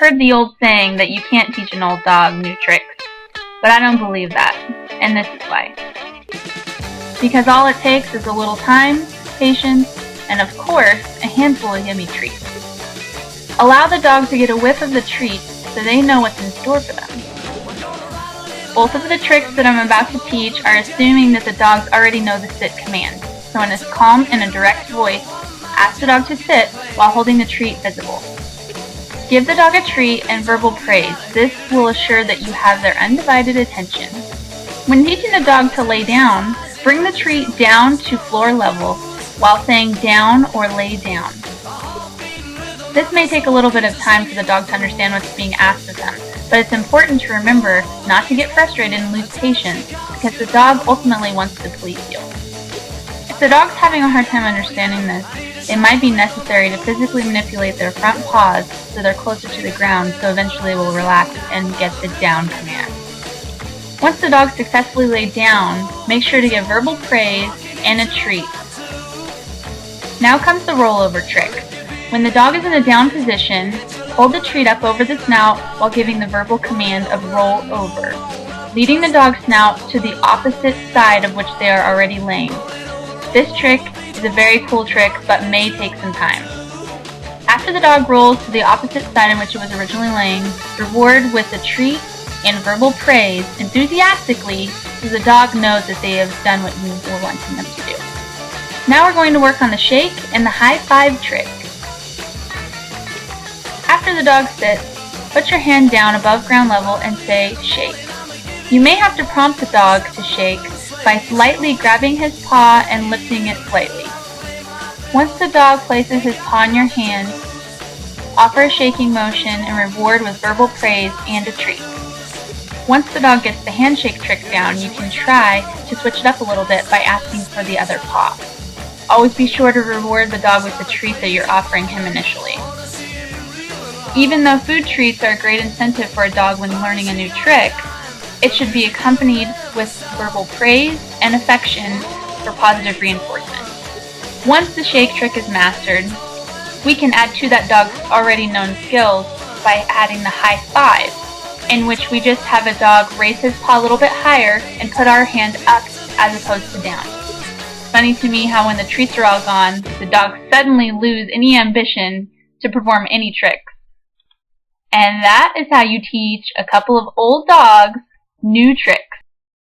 heard the old saying that you can't teach an old dog new tricks, but I don't believe that, and this is why. Because all it takes is a little time, patience, and of course, a handful of yummy treats. Allow the dog to get a whiff of the treat so they know what's in store for them. Both of the tricks that I'm about to teach are assuming that the dogs already know the sit command. So in a calm and a direct voice, ask the dog to sit while holding the treat visible. Give the dog a treat and verbal praise. This will assure that you have their undivided attention. When teaching the dog to lay down, bring the treat down to floor level while saying down or lay down. This may take a little bit of time for the dog to understand what's being asked of them, but it's important to remember not to get frustrated and lose patience because the dog ultimately wants to please you. If the dog's having a hard time understanding this, it might be necessary to physically manipulate their front paws so they're closer to the ground so eventually they will relax and get the down command. Once the dog successfully laid down, make sure to give verbal praise and a treat. Now comes the rollover trick. When the dog is in a down position, hold the treat up over the snout while giving the verbal command of roll over, leading the dog's snout to the opposite side of which they are already laying. This trick is a very cool trick but may take some time. After the dog rolls to the opposite side in which it was originally laying, reward with a treat and verbal praise enthusiastically so the dog knows that they have done what you were wanting them to do. Now we're going to work on the shake and the high five trick. After the dog sits, put your hand down above ground level and say shake. You may have to prompt the dog to shake by slightly grabbing his paw and lifting it slightly. Once the dog places his paw in your hand, offer a shaking motion and reward with verbal praise and a treat. Once the dog gets the handshake trick down, you can try to switch it up a little bit by asking for the other paw. Always be sure to reward the dog with the treat that you're offering him initially. Even though food treats are a great incentive for a dog when learning a new trick, it should be accompanied with verbal praise and affection for positive reinforcement. Once the shake trick is mastered, we can add to that dog's already known skills by adding the high five, in which we just have a dog raise his paw a little bit higher and put our hand up as opposed to down. It's funny to me how when the treats are all gone, the dogs suddenly lose any ambition to perform any tricks. And that is how you teach a couple of old dogs new tricks.